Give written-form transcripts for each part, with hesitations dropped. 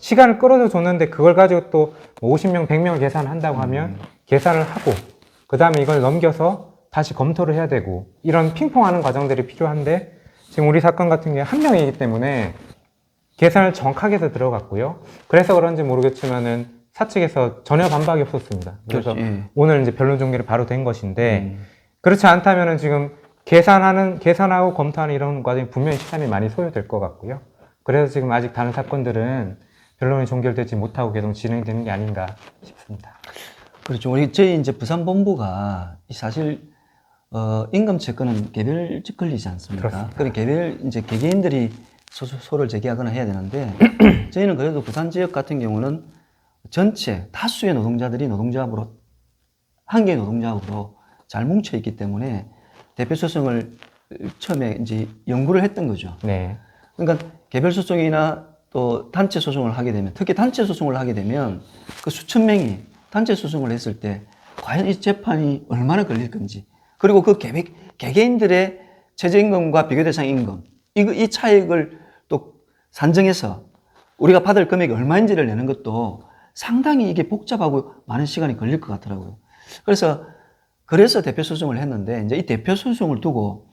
시간을 끌어서 줬는데 그걸 가지고 또 50명, 100명을 계산한다고 하면 계산을 하고 그 다음에 이걸 넘겨서 다시 검토를 해야 되고 이런 핑퐁하는 과정들이 필요한데 지금 우리 사건 같은 경우에 한 명이기 때문에 계산을 정확하게 해서 들어갔고요. 그래서 그런지 모르겠지만은 사측에서 전혀 반박이 없었습니다. 그래서 그렇지. 오늘 이제 변론 종결이 바로 된 것인데 그렇지 않다면은 지금 계산하고 검토하는 이런 과정이 분명히 시간이 많이 소요될 것 같고요. 그래서 지금 아직 다른 사건들은 변론이 종결되지 못하고 계속 진행되는 게 아닌가 싶습니다. 그렇죠. 저희 이제 부산본부가 사실, 임금 채권은 개별직 권리지 않습니까? 그렇습니다. 그래, 이제 개개인들이 소를 제기하거나 해야 되는데, 저희는 그래도 부산 지역 같은 경우는 전체 다수의 노동자들이 노동조합으로, 한 개의 노동조합으로 잘 뭉쳐 있기 때문에 대표소송을 처음에 이제 연구를 했던 거죠. 네. 그러니까 개별소송이나 또 단체소송을 하게 되면, 특히 단체소송을 하게 되면 그 수천 명이 단체소송을 했을 때 과연 이 재판이 얼마나 걸릴 건지, 그리고 그 개개인들의 최저임금과 비교대상 임금, 이 차익을 또 산정해서 우리가 받을 금액이 얼마인지를 내는 것도 상당히 이게 복잡하고 많은 시간이 걸릴 것 같더라고요. 그래서 대표소송을 했는데, 이제 이 대표소송을 두고,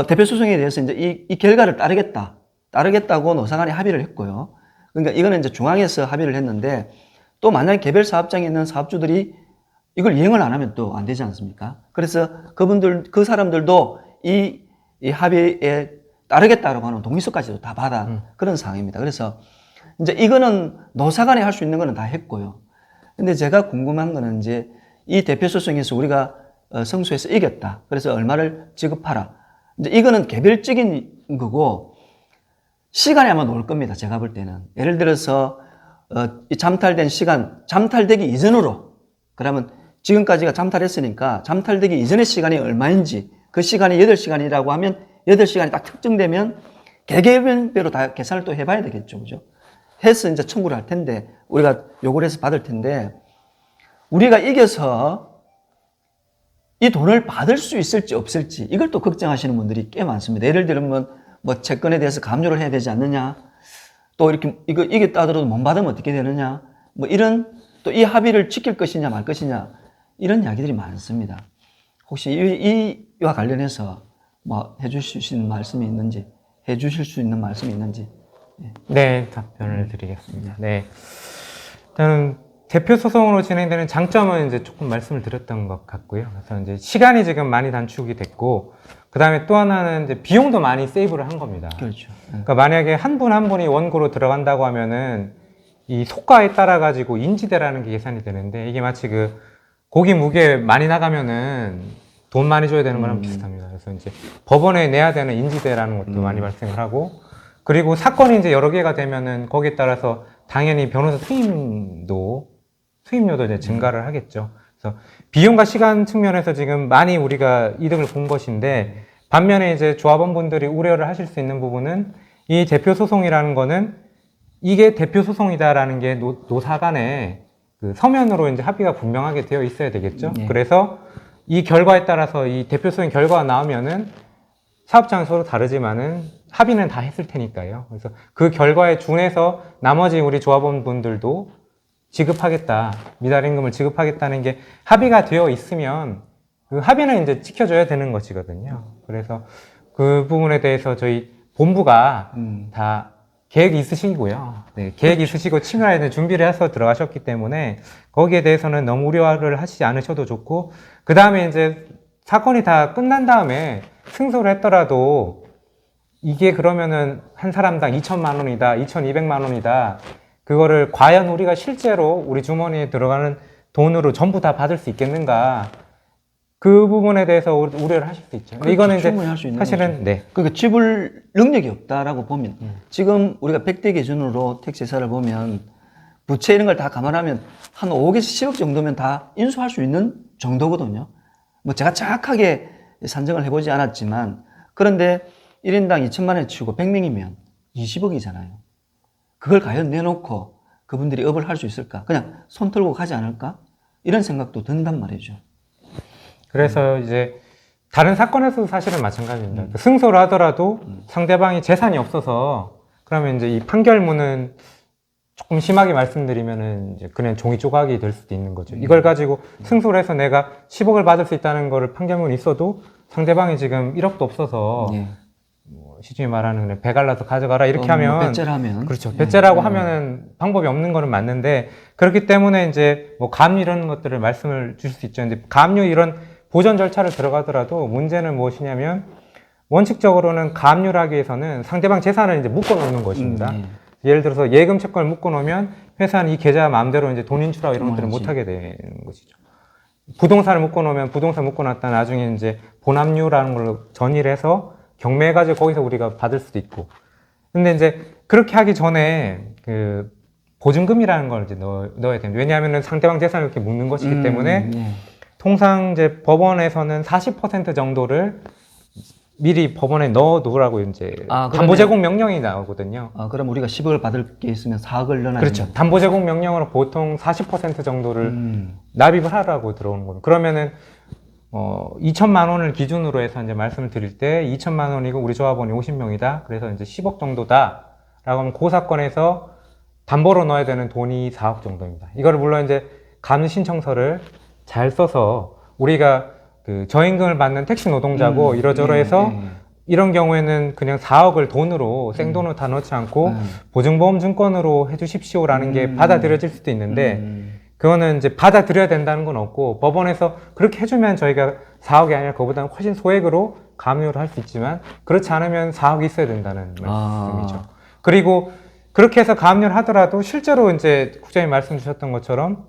대표소송에 대해서 이제 이 결과를 따르겠다고 노사간에 합의를 했고요. 그러니까 이거는 이제 중앙에서 합의를 했는데, 또 만약에 개별 사업장에 있는 사업주들이 이걸 이행을 안 하면 또 안 되지 않습니까? 그래서 그 사람들도 이 합의에 따르겠다라고 하는 동의서까지도 다 받아 그런 상황입니다. 그래서 이제 이거는 노사간에 할 수 있는 거는 다 했고요. 근데 제가 궁금한 거는 이제 이 대표소송에서 우리가 승소해서 이겼다. 그래서 얼마를 지급하라. 이제 이거는 개별적인 거고 시간이 아마 놓을 겁니다. 제가 볼 때는. 예를 들어서 이 잠탈된 시간, 잠탈되기 이전으로, 그러면 지금까지가 잠탈했으니까 잠탈되기 이전의 시간이 얼마인지, 그 시간이 8시간이라고 하면 8시간이 딱 특정되면 개개별로 다 계산을 또 해봐야 되겠죠. 그죠? 해서 이제 청구를 할 텐데, 우리가 요구를 해서 받을 텐데, 우리가 이겨서 이 돈을 받을 수 있을지 없을지, 이걸 또 걱정하시는 분들이 꽤 많습니다. 예를 들면, 뭐, 채권에 대해서 감료를 해야 되지 않느냐, 또 이렇게, 이거 이겼다 하더라도 못 받으면 어떻게 되느냐, 뭐, 또 이 합의를 지킬 것이냐 말 것이냐, 이런 이야기들이 많습니다. 혹시 이와 관련해서 뭐, 해주실 수 있는 말씀이 있는지, 네, 답변을 드리겠습니다. 네. 일단은 대표 소송으로 진행되는 장점은 이제 조금 말씀을 드렸던 것 같고요. 그래서 이제 시간이 지금 많이 단축이 됐고, 그 다음에 또 하나는 이제 비용도 많이 세이브를 한 겁니다. 그렇죠. 그러니까 만약에 한 분 한 분이 원고로 들어간다고 하면은 이 속가에 따라 가지고 인지대라는 게 계산이 되는데 이게 마치 그 고기 무게 많이 나가면은 돈 많이 줘야 되는 거랑 비슷합니다. 그래서 이제 법원에 내야 되는 인지대라는 것도 많이 발생을 하고, 그리고 사건이 이제 여러 개가 되면은 거기에 따라서 당연히 변호사 수임료도 이제 증가를 하겠죠. 그래서 비용과 시간 측면에서 지금 많이 우리가 이득을 본 것인데, 반면에 이제 조합원분들이 우려를 하실 수 있는 부분은 이 대표 소송이라는 거는 이게 대표 소송이다라는 게 노사 간에 그 서면으로 이제 합의가 분명하게 되어 있어야 되겠죠. 네. 그래서 이 결과에 따라서 이 대표 소송 결과가 나오면은 사업장은 서로 다르지만은 합의는 다 했을 테니까요. 그래서 그 결과에 준해서 나머지 우리 조합원분들도 지급하겠다, 미달임금을 지급하겠다는 게 합의가 되어 있으면 그 합의는 이제 지켜줘야 되는 것이거든요. 그래서 그 부분에 대해서 저희 본부가 다 계획이 있으시고요. 네, 계획이 있으시고 치밀하게 준비를 해서 들어가셨기 때문에 거기에 대해서는 너무 우려를 하시지 않으셔도 좋고, 그 다음에 이제 사건이 다 끝난 다음에 승소를 했더라도 이게 그러면은 한 사람당 2천만 원이다, 2,200만 원이다. 그거를 과연 우리가 실제로 우리 주머니에 들어가는 돈으로 전부 다 받을 수 있겠는가? 그 부분에 대해서 우려를 하실 수 있죠. 그렇죠. 이거는 이제 충분히 할수 있는 사실은 거죠. 네. 그러니까 지불 능력이 없다라고 보면, 지금 우리가 100대 기준으로 택시사를 보면 부채 이런 걸 다 감안하면 한 5억에서 10억 정도면 다 인수할 수 있는 정도거든요. 뭐 제가 정확하게 산정을 해보지 않았지만, 그런데 1인당 2천만 원 치고 100명이면 20억이잖아요. 그걸 과연 내놓고 그분들이 업을 할 수 있을까? 그냥 손 털고 가지 않을까? 이런 생각도 든단 말이죠. 그래서 이제 다른 사건에서도 사실은 마찬가지입니다. 승소를 하더라도 상대방이 재산이 없어서 그러면 이제 이 판결문은 조금 심하게 말씀드리면은 이제 그냥 종이 조각이 될 수도 있는 거죠. 이걸 가지고 승소를 해서 내가 10억을 받을 수 있다는 거를 판결문이 있어도 상대방이 지금 1억도 없어서 예. 시중에 말하는 그냥 배 갈라서 가져가라 이렇게 하면 배째라면 그렇죠. 배째라고 하면은 방법이 없는 거는 맞는데 그렇기 때문에 이제 뭐 가압류 이런 것들을 말씀을 주실 수 있죠. 근데 가압류 이런 보전 절차를 들어가더라도 문제는 무엇이냐면 원칙적으로는 가압류를 하기 위해서는 상대방 재산을 이제 묶어 놓는 것입니다. 예를 들어서 예금 채권을 묶어 놓으면 회사는 이 계좌 마음대로 이제 돈 인출하고 이런 것들을 못 하게 되는 것이죠. 부동산을 묶어 놓으면 부동산 묶어 놨다 나중에 이제 본압류라는 걸로 전이를 해서 경매해가지고 거기서 우리가 받을 수도 있고. 근데 이제 그렇게 하기 전에 그 보증금이라는 걸 이제 넣어야 됩니다. 왜냐하면 상대방 재산을 이렇게 묶는 것이기 때문에 통상 이제 법원에서는 40% 정도를 미리 법원에 넣어 놓으라고 이제 담보 제공 명령이 나오거든요. 그럼 우리가 10억을 받을 게 있으면 4억을 넣어놔야 그렇죠. 담보 제공 명령으로 보통 40% 정도를 납입을 하라고 들어오는 겁니다. 그러면은 2천만 원을 기준으로 해서 이제 말씀을 드릴 때 2천만 원이고 우리 조합원이 50명이다. 그래서 이제 10억 정도다. 라고 하면 그 사건에서 담보로 넣어야 되는 돈이 4억 정도입니다. 이거를 물론 이제 감시 신청서를 잘 써서 우리가 그 저임금을 받는 택시 노동자고 이러저러해서 이런 경우에는 그냥 4억을 돈으로 생돈으로 다 넣지 않고 보증보험 증권으로 해주십시오라는 게 받아들여질 수도 있는데 그거는 이제 받아들여야 된다는 건 없고 법원에서 그렇게 해주면 저희가 4억이 아니라 그거보다는 훨씬 소액으로 가압류를 할 수 있지만 그렇지 않으면 4억이 있어야 된다는 말씀이죠. 그리고 그렇게 해서 가압류를 하더라도 실제로 이제 국장님 말씀 주셨던 것처럼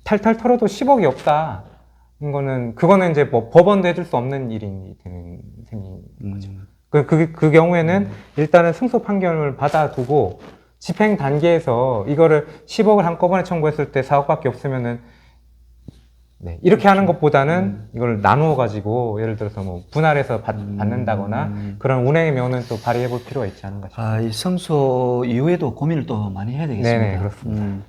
탈탈 털어도 10억이 없다. 그거는 이제 뭐 법원도 해줄 수 없는 일이 생긴 거죠. 그 경우에는 일단은 승소 판결을 받아두고 집행 단계에서 이거를 10억을 한꺼번에 청구했을 때 4억밖에 없으면은 이렇게 하는 것보다는 이걸 나누어 가지고 예를 들어서 뭐 분할해서 받는다거나 그런 운행의 면은 또 발휘해 볼 필요가 있지 않은가 싶습니다. 이 승소 이후에도 고민을 또 많이 해야 되겠습니다. 네네, 그렇습니다.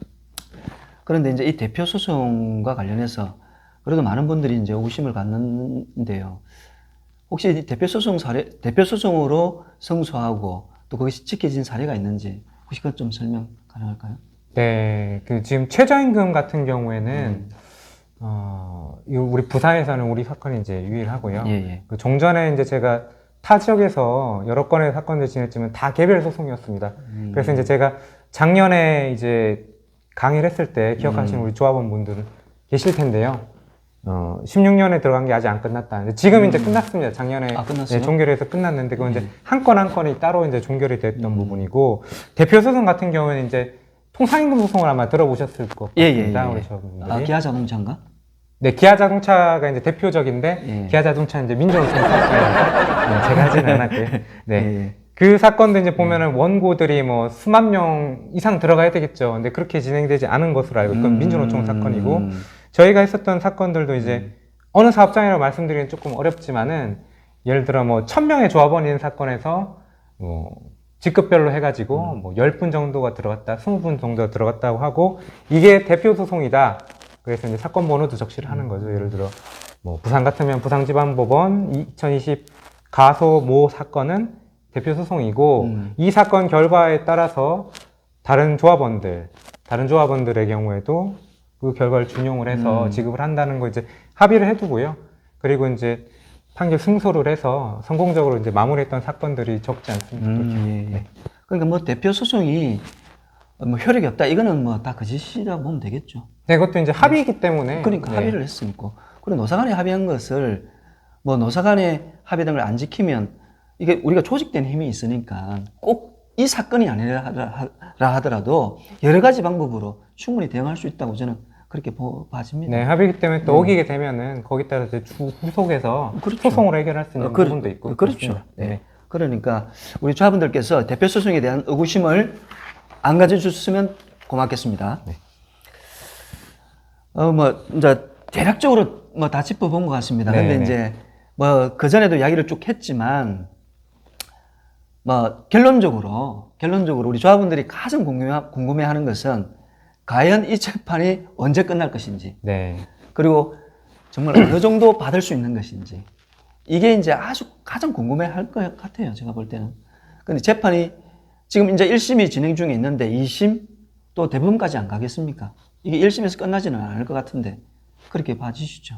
그런데 이제 이 대표 소송과 관련해서 그래도 많은 분들이 이제 의구심을 갖는데요. 혹시 대표 소송으로 승소하고 또 그것이 지켜진 사례가 있는지 혹시 그것 좀 설명 가능할까요? 네, 지금 최저임금 같은 경우에는 우리 부산에서는 우리 사건이 이제 유일하고요. 그 종전에 이제 제가 타 지역에서 여러 건의 사건들 지냈지만 다 개별 소송이었습니다. 그래서 이제 제가 작년에 이제 강의를 했을 때 기억하시는 우리 조합원 분들 계실 텐데요. 16년에 들어간 게 아직 안 끝났다. 지금 이제 끝났습니다. 작년에 종결이 해서 끝났는데 그건 이제 한 건 한 건이 따로 이제 종결이 됐던 부분이고 대표 소송 같은 경우는 이제 통상임금 소송을 아마 들어보셨을 것 같습니다. 우리 조합원분들이. 기아자동차인가? 네, 기아자동차가 이제 대표적인데 기아자동차는 이제 민주노총 사건이니까 제가 하지는 않았고요. 그 사건도 이제 보면은 원고들이 뭐 수만 명 이상 들어가야 되겠죠. 근데 그렇게 진행되지 않은 것으로 알고 있고 민주노총 사건이고 저희가 했었던 사건들도 이제 어느 사업장이라고 말씀드리기는 조금 어렵지만은 예를 들어 뭐 1000명의 조합원이 있는 사건에서 뭐 직급별로 해가지고 뭐 10분 정도가 들어갔다, 20분 정도가 들어갔다고 하고 이게 대표 소송이다. 그래서 이제 사건 번호도 적시를 하는 거죠. 예를 들어 뭐 부산 같으면 부산지방법원 2020 가소 모 사건은 대표 소송이고 이 사건 결과에 따라서 다른 조합원들의 경우에도 그 결과를 준용을 해서 지급을 한다는 거 이제 합의를 해두고요. 그리고 이제 판결 승소를 해서 성공적으로 이제 마무리했던 사건들이 적지 않습니다. 그러니까 뭐 대표 소송이 뭐 효력이 없다. 이거는 뭐 다 거짓이라고 보면 되겠죠. 네, 그것도 이제 합의이기 때문에. 그러니까 합의를 했으니까. 그리고 노사간에 합의한 것을 뭐 노사간에 합의된 걸 안 지키면 이게 우리가 조직된 힘이 있으니까 꼭 이 사건이 아니라 하더라도 여러 가지 방법으로 충분히 대응할 수 있다고 저는 그렇게 봐집니다. 네, 합의이기 때문에 또 어기게 되면은 거기에 따라 이제 후속에서 소송으로 해결할 수 있는 부분도 있고. 그렇죠. 그러니까 우리 조합원들께서 대표 소송에 대한 의구심을 안 가져주셨으면 고맙겠습니다. 뭐 이제 대략적으로 뭐 다 짚어본 것 같습니다. 근데 이제 뭐 그 전에도 이야기를 쭉 했지만 뭐 결론적으로 우리 조합원들이 가장 궁금해하는 것은 과연 이 재판이 언제 끝날 것인지, 그리고 정말 어느 정도 받을 수 있는 것인지, 이게 이제 아주 가장 궁금해할 것 같아요. 제가 볼 때는. 근데 재판이 지금 이제 1심이 진행 중에 있는데 2심, 또 대법원까지 안 가겠습니까? 이게 1심에서 끝나지는 않을 것 같은데 그렇게 봐주시죠.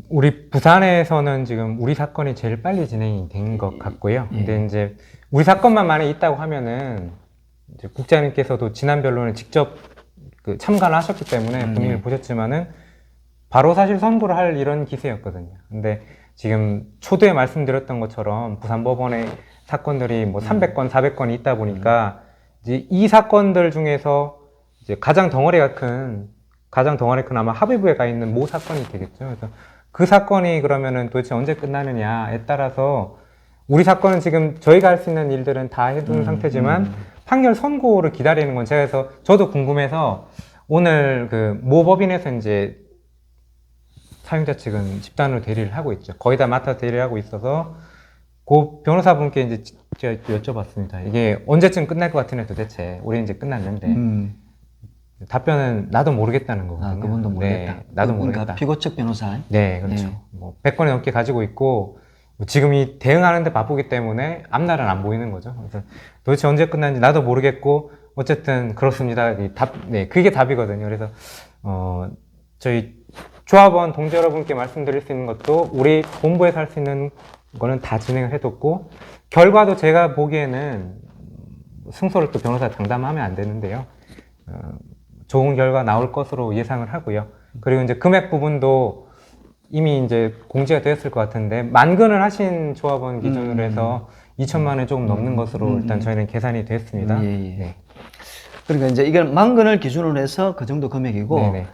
우리 부산에서는 지금 우리 사건이 제일 빨리 진행이 된 것 같고요. 예. 근데 이제 우리 사건만 만에 있다고 하면은 이제 국장님께서도 지난 변론을 직접 그 참관을 하셨기 때문에 분명히 보셨지만은 바로 사실 선고를 할 이런 기세였거든요. 근데 지금 초두에 말씀드렸던 것처럼 부산법원의 사건들이 뭐 300건, 400건이 있다 보니까 이제 이 사건들 중에서 이제 가장 덩어리가 큰 아마 합의부에 가 있는 모 사건이 되겠죠. 그래서 그 사건이 그러면은 도대체 언제 끝나느냐에 따라서 우리 사건은 지금 저희가 할 수 있는 일들은 다 해둔 상태지만 판결 선고를 기다리는 건 제가 해서 저도 궁금해서 오늘 그 모 법인에서 이제 사용자 측은 집단으로 대리를 하고 있죠. 거의 다 맡아 대리를 하고 있어서 그 변호사분께 이제 제가 여쭤봤습니다. 이게 언제쯤 끝날 것 같으냐 도대체. 우리 이제 끝났는데. 답변은 나도 모르겠다는 거거든요. 아, 그분도 모르겠다. 네, 나도 그러니까 모르겠다. 피고 측 변호사. 네, 그렇죠. 네. 뭐 100건이 넘게 가지고 있고 뭐 지금 이 대응하는데 바쁘기 때문에 앞날은 안 보이는 거죠. 그래서 도대체 언제 끝나는지 나도 모르겠고 어쨌든 그렇습니다. 네, 그게 답이거든요. 그래서 저희 조합원 동지 여러분께 말씀드릴 수 있는 것도 우리 본부에서 할 수 있는 거는 다 진행을 해뒀고 결과도 제가 보기에는 승소를 또 변호사 장담하면 안 되는데요. 좋은 결과 나올 것으로 예상을 하고요. 그리고 이제 금액 부분도 이미 이제 공지가 되었을 것 같은데 만근을 하신 조합원 기준으로 해서 2천만 원 조금 넘는 것으로 일단 저희는 계산이 됐습니다. 예, 예. 네. 그러니까 이제 이건 만근을 기준으로 해서 그 정도 금액이고 네네.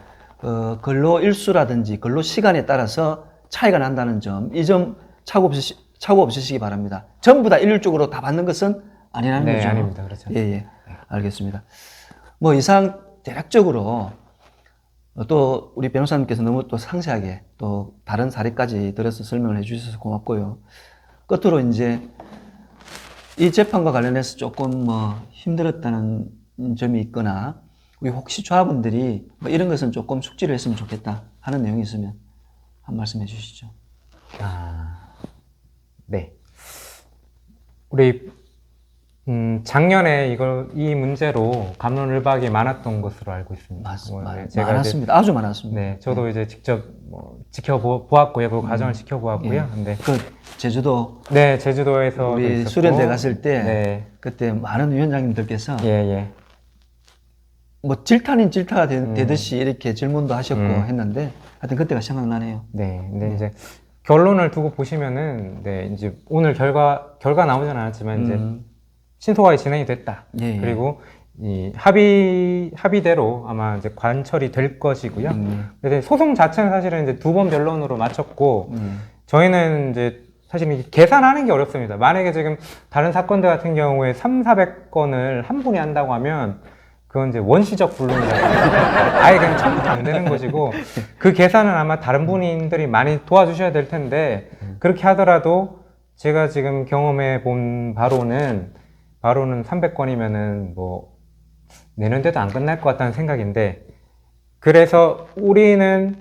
근로 일수라든지 근로 시간에 따라서 차이가 난다는 점, 이 점 착오 없으시기 바랍니다. 전부 다 일률적으로 다 받는 것은 아니라는 네, 거죠. 아닙니다. 그렇죠. 예, 예. 알겠습니다. 뭐 이상 대략적으로 또 우리 변호사님께서 너무 또 상세하게 또 다른 사례까지 들어서 설명을 해주셔서 고맙고요. 끝으로 이제 이 재판과 관련해서 조금 뭐 힘들었다는 점이 있거나 우리 혹시 조합원들이 뭐 이런 것은 조금 숙지를 했으면 좋겠다 하는 내용이 있으면 한 말씀 해주시죠. 네. 우리 작년에 이 문제로 갑론을박이 많았던 것으로 알고 있습니다. 네, 제가 많았습니다. 아주 많았습니다. 네, 저도 이제 직접 뭐 지켜보았고요. 그 과정을 지켜보았고요. 예. 근데 그 제주도 네, 제주도에서 우리 수련대 갔을 때 네. 그때 많은 위원장님들께서 예, 예. 뭐 질타는 질타가 되듯이 이렇게 질문도 하셨고 했는데 하여튼 그때가 생각나네요. 네, 근데 이제 결론을 두고 보시면은 네, 이제 오늘 결과 나오진 않았지만 이제 신속하게 진행이 됐다. 예, 예. 그리고 이 합의대로 아마 이제 관철이 될 것이고요. 그래서 소송 자체는 사실은 이제 2번 변론으로 마쳤고 저희는 이제 사실 이게 계산하는 게 어렵습니다. 만약에 지금 다른 사건들 같은 경우에 400건을 한 분이 한다고 하면 그건 이제 원시적 불능이라고 아예 그냥 처음부터 안 되는 것이고 그 계산은 아마 다른 분들이 많이 도와주셔야 될 텐데 그렇게 하더라도 제가 지금 경험해 본 바로는 300건이면은 뭐 내년대도 안 끝날 것 같다는 생각인데 그래서 우리는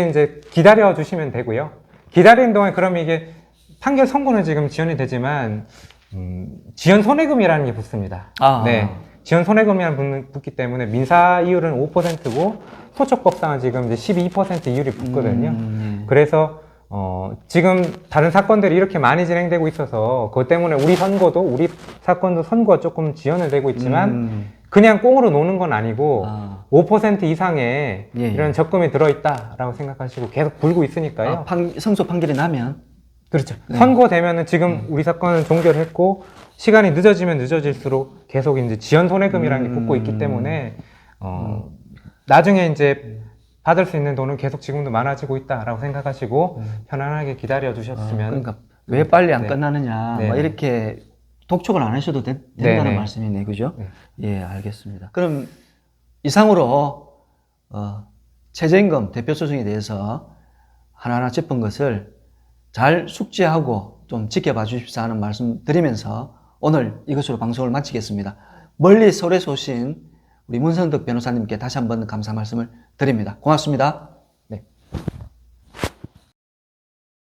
이제 기다려 주시면 되고요. 기다리는 동안 그럼 이게 판결 선고는 지금 지연이 되지만 지연 손해금이라는 게 붙습니다. 네. 지연 손해금이라는 붙기 때문에 민사 이율은 5%고 소척법상은 지금 이제 12% 이율이 붙거든요. 그래서 지금 다른 사건들이 이렇게 많이 진행되고 있어서 그것 때문에 우리 사건도 선고가 조금 지연을 되고 있지만 그냥 꽁으로 노는 건 아니고 5% 이상의 예, 예. 이런 적금이 들어있다라고 생각하시고 계속 불고 있으니까요. 성소 판결이 나면 그렇죠. 선고되면은 지금 우리 사건은 종결했고 시간이 늦어지면 늦어질수록 계속 이제 지연 손해금이라는 게 붙고 있기 때문에 나중에 이제 받을 수 있는 돈은 계속 지금도 많아지고 있다라고 생각하시고 편안하게 기다려 주셨으면. 그러니까 왜 빨리 안 네. 끝나느냐 네. 뭐 이렇게 독촉을 안 하셔도 된다는 네. 말씀이네, 그죠? 네. 예, 알겠습니다. 그럼 이상으로 최저임금 대표 소송에 대해서 하나하나 짚은 것을 잘 숙지하고 좀 지켜봐 주십사 하는 말씀 드리면서 오늘 이것으로 방송을 마치겠습니다. 멀리 서울에서 오신 우리 문선덕 변호사님께 다시 한번 감사 말씀을 드립니다. 고맙습니다.